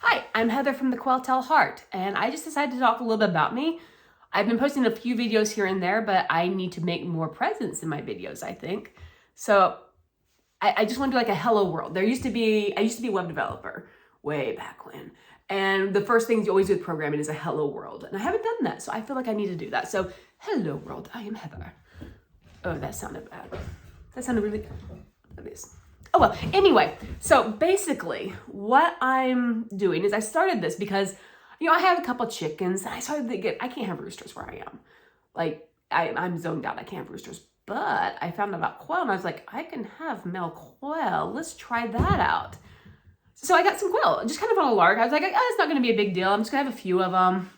Hi, I'm Heather from the Quail-Tale Heart, and I just decided to talk a little bit about me. I've been posting a few videos here and there, but I need to make more presence in my videos, I think. So I just want to do like a hello world. I used to be a web developer way back when. And the first things you always do with programming is a hello world. And I haven't done that, so I feel like I need to do that. So hello world, I am Heather. Oh, that sounded bad. That sounded really good. Oh well, anyway, so basically what I'm doing is I started this because, I have a couple chickens and I started to get, I can't have roosters where I am. Like, I'm zoned out, I can't have roosters. But I found out about quail and I was like, I can have male quail. Let's try that out. So I got some quail, just kind of on a lark. I was like, oh, it's not gonna be a big deal. I'm just gonna have a few of them.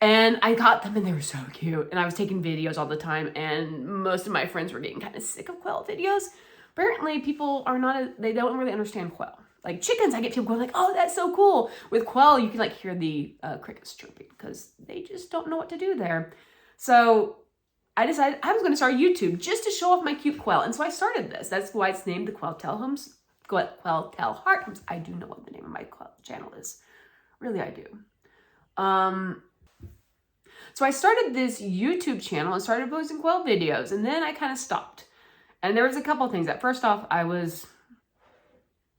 And I got them and they were so cute. And I was taking videos all the time and most of my friends were getting kind of sick of quail videos. Apparently people are not, they don't really understand quail. Like chickens, I get people going like, oh, that's so cool. With quail, you can like hear the crickets chirping because they just don't know what to do there. So I decided I was going to start YouTube just to show off my cute quail. And so I started this. That's why it's named the Quail-Tale Heart. I do know what the name of my channel is. Really, I do. So I started this YouTube channel and started posting quail videos. And then I kind of stopped. And there was a couple of things. First off, I was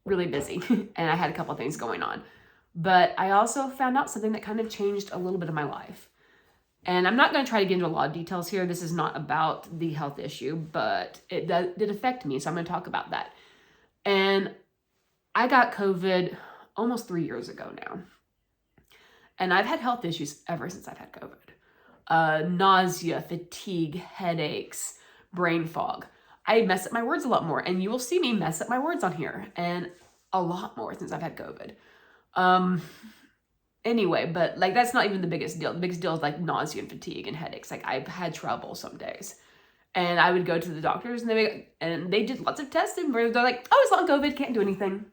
really busy and I had a couple of things going on. But I also found out something that kind of changed a little bit of my life. And I'm not going to try to get into a lot of details here. This is not about the health issue, but it did affect me. So I'm going to talk about that. And I got COVID almost 3 years ago now. And I've had health issues ever since I've had COVID. Nausea, fatigue, headaches, brain fog. I mess up my words a lot more, and you will see me mess up my words on here, and a lot more since I've had COVID. Anyway, but like that's not even the biggest deal. The biggest deal is like nausea and fatigue and headaches. Like I've had trouble some days, and I would go to the doctors, and they did lots of tests, and they're like, "Oh, it's long COVID, can't do anything."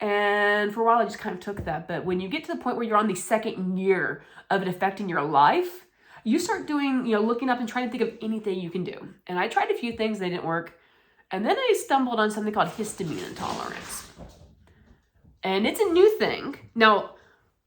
And for a while, I just kind of took that. But when you get to the point where you're on the second year of it affecting your life, you start doing, looking up and trying to think of anything you can do. And I tried a few things, they didn't work. And then I stumbled on something called histamine intolerance. And it's a new thing. Now,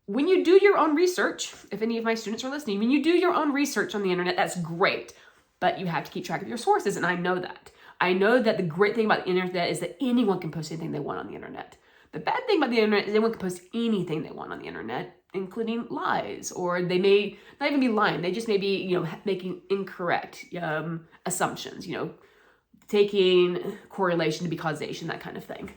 when you do your own research, if any of my students are listening, when you do your own research on the internet, that's great. But you have to keep track of your sources, and I know that. I know that the great thing about the internet is that anyone can post anything they want on the internet. The bad thing about the internet is anyone can post anything they want on the internet, including lies, or they may not even be lying. They just may be, making incorrect assumptions, taking correlation to be causation, that kind of thing.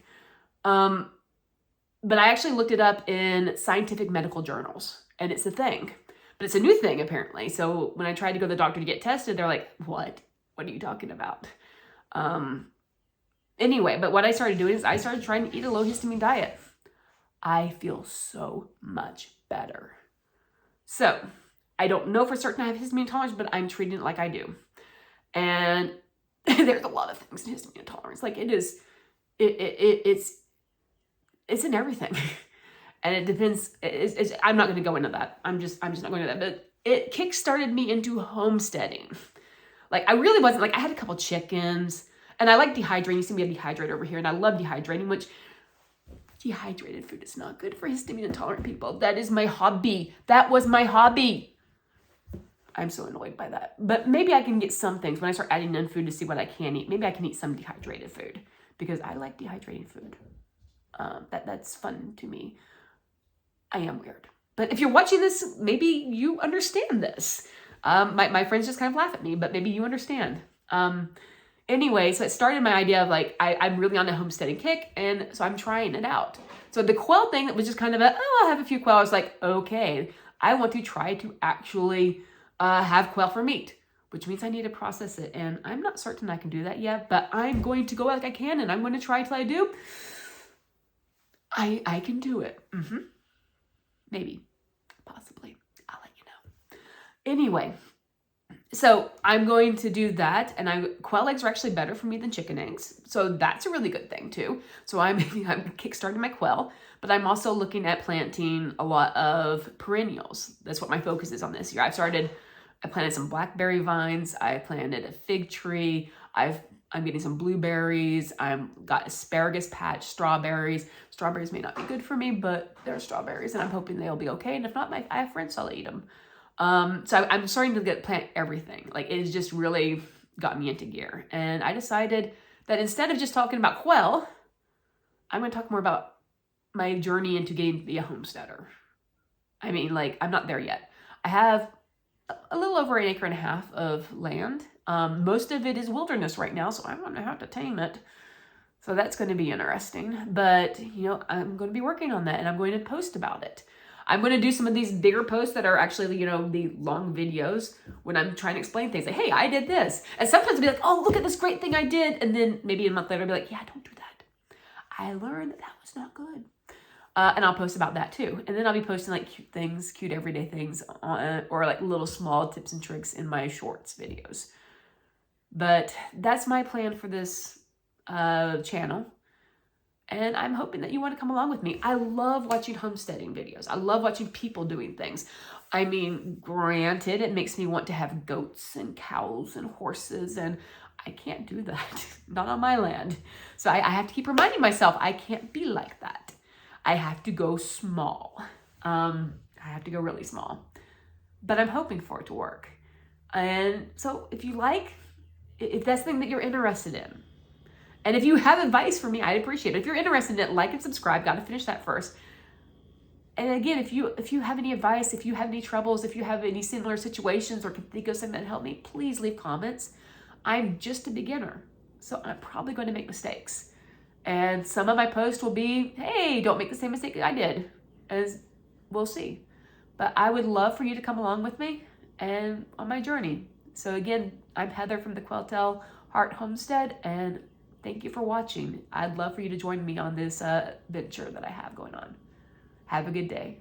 But I actually looked it up in scientific medical journals, and it's a thing. But it's a new thing, apparently. So when I tried to go to the doctor to get tested, they're like, what? What are you talking about? Anyway, but what I started doing is I started trying to eat a low histamine diet. I feel so much better. So I don't know for certain I have histamine intolerance, but I'm treating it like I do. And there's a lot of things in histamine intolerance. Like it's in everything. And it depends. I'm not going to go into that. I'm just not going into that. But it kickstarted me into homesteading. Like I really wasn't, like I had a couple chickens. And I like dehydrating. You see me have dehydrator over here. And I love dehydrating, which dehydrated food is not good for histamine intolerant people. That is my hobby. That was my hobby. I'm so annoyed by that. But maybe I can get some things when I start adding in food to see what I can eat. Maybe I can eat some dehydrated food because I like dehydrating food. That's fun to me. I am weird. But if you're watching this, maybe you understand this. My friends just kind of laugh at me, but maybe you understand. Anyway, so it started my idea of like, I'm really on a homesteading kick, and so I'm trying it out. So the quail thing that was just kind of I'll have a few quail. I was like, okay, I want to try to actually have quail for meat, which means I need to process it. And I'm not certain I can do that yet, but I'm going to go like I can, and I'm going to try till I do. I can do it. Maybe, possibly. I'll let you know. Anyway. So I'm going to do that, and quail eggs are actually better for me than chicken eggs. So that's a really good thing too. So I'm kickstarting my quail, but I'm also looking at planting a lot of perennials. That's what my focus is on this year. I planted some blackberry vines. I planted a fig tree. I've I'm getting some blueberries. I've got asparagus patch, strawberries. Strawberries may not be good for me, but they're strawberries, and I'm hoping they'll be okay. And if not, I have friends, so I'll eat them. So I'm starting to plant everything. Like, it has just really got me into gear. And I decided that instead of just talking about quail, I'm going to talk more about my journey into getting to be a homesteader. I mean, like, I'm not there yet. I have a little over 1.5 acres of land. Most of it is wilderness right now, so I'm going to have to tame it. So that's going to be interesting. But, you know, I'm going to be working on that, and I'm going to post about it. I'm going to do some of these bigger posts that are actually, you know, the long videos when I'm trying to explain things. Like, hey, I did this. And sometimes I'll be like, oh, look at this great thing I did. And then maybe a month later I'll be like, yeah, don't do that. I learned that was not good. And I'll post about that too. And then I'll be posting like cute things, cute everyday things, or like little small tips and tricks in my shorts videos. But that's my plan for this channel. And I'm hoping that you want to come along with me. I love watching homesteading videos. I love watching people doing things. I mean, granted, it makes me want to have goats and cows and horses, and I can't do that. Not on my land. So I have to keep reminding myself I can't be like that. I have to go small. I have to go really small. But I'm hoping for it to work. And so if that's the thing that you're interested in, and if you have advice for me, I'd appreciate it. If you're interested in it, like and subscribe. Got to finish that first. And again, if you have any advice, if you have any troubles, if you have any similar situations or can think of something that helped me, please leave comments. I'm just a beginner, so I'm probably going to make mistakes. And some of my posts will be, hey, don't make the same mistake I did. As we'll see. But I would love for you to come along with me and on my journey. So again, I'm Heather from the Quail-Tale Heart Homestead, and thank you for watching. I'd love for you to join me on this venture that I have going on. Have a good day.